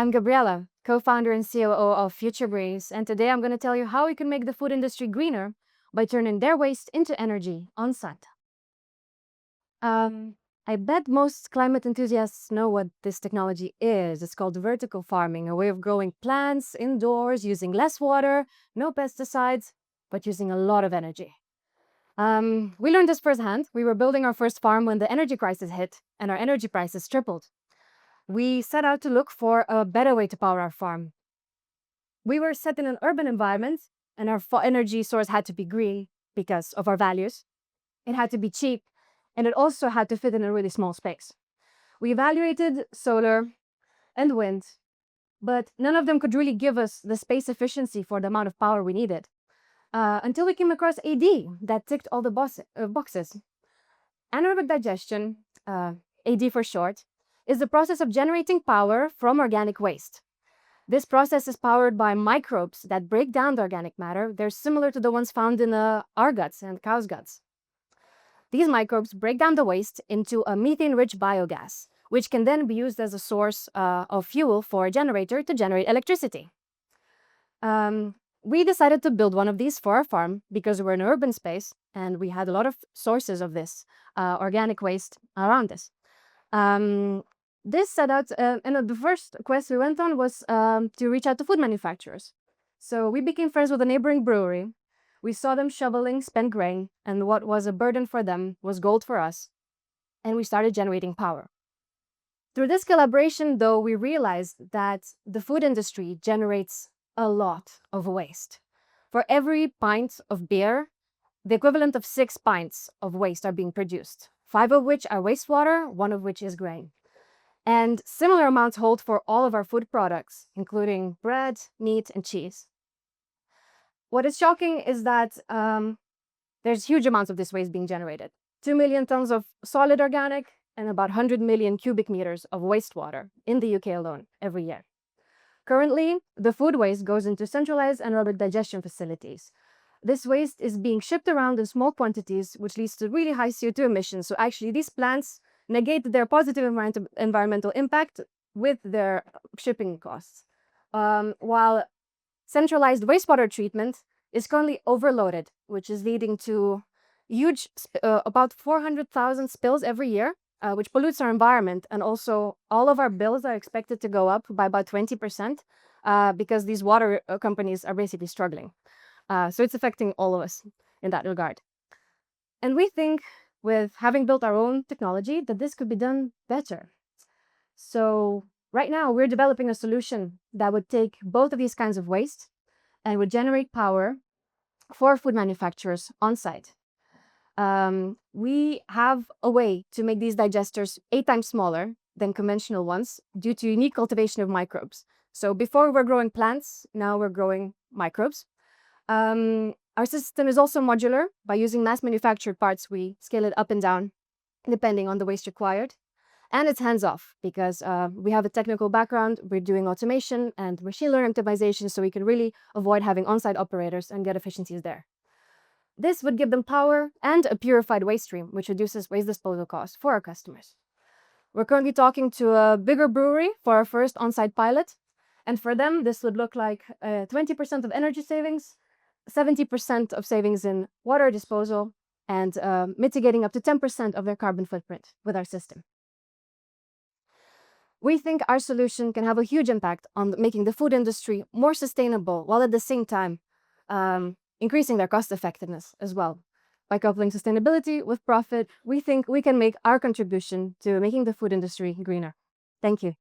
I'm Gabriele, co-founder and COO of Future Breeze, and today I'm going to tell you how we can make the food industry greener by turning their waste into energy on site. I bet most climate enthusiasts know what this technology is. It's called vertical farming, a way of growing plants indoors using less water, no pesticides, but using a lot of energy. We learned this firsthand. We were building our first farm when the energy crisis hit and our energy prices tripled. We set out to look for a better way to power our farm. We were set in an urban environment, and our energy source had to be green because of our values. It had to be cheap, and it also had to fit in a really small space. We evaluated solar and wind, but none of them could really give us the space efficiency for the amount of power we needed. Until we came across AD that ticked all the boxes. Anaerobic digestion, AD for short, is the process of generating power from organic waste. This process is powered by microbes that break down the organic matter. They're similar to the ones found in our guts and cow's guts. These microbes break down the waste into a methane-rich biogas, which can then be used as a source of fuel for a generator to generate electricity. We decided to build one of these for our farm because we're in an urban space and we had a lot of sources of this organic waste around us. This set out, and the first quest we went on was to reach out to food manufacturers. So we became friends with a neighboring brewery. We saw them shoveling spent grain, and what was a burden for them was gold for us. And we started generating power. Through this collaboration, though, we realized that the food industry generates a lot of waste. For every pint of beer, the equivalent of 6 pints of waste are being produced, 5 of which are wastewater, 1 of which is grain. And similar amounts hold for all of our food products, including bread, meat, and cheese. What is shocking is that there's huge amounts of this waste being generated. 2 million tons of solid organic and about 100 million cubic meters of wastewater in the UK alone every year. Currently, the food waste goes into centralized anaerobic digestion facilities. This waste is being shipped around in small quantities, which leads to really high CO2 emissions. So actually, these plants negate their positive environmental impact with their shipping costs. While centralized wastewater treatment is currently overloaded, which is leading to huge, about 400,000 spills every year, which pollutes our environment. And also, all of our bills are expected to go up by about 20% because these water companies are basically struggling. So it's affecting all of us in that regard. And we think, with having built our own technology, that this could be done better. So right now, we're developing a solution that would take both of these kinds of waste and would generate power for food manufacturers on site. We have a way to make these digesters 8 times smaller than conventional ones due to unique cultivation of microbes. So before we were growing plants, now we're growing microbes. Our system is also modular. By using mass manufactured parts, we scale it up and down depending on the waste required. And it's hands-off because we have a technical background. We're doing automation and machine learning optimization, so we can really avoid having on-site operators and get efficiencies there. This would give them power and a purified waste stream, which reduces waste disposal costs for our customers. We're currently talking to a bigger brewery for our first on-site pilot. And for them, this would look like 20% of energy savings, 70% of savings in water disposal, and mitigating up to 10% of their carbon footprint with our system. We think our solution can have a huge impact on making the food industry more sustainable, while at the same time increasing their cost effectiveness as well. By coupling sustainability with profit, we think we can make our contribution to making the food industry greener. Thank you.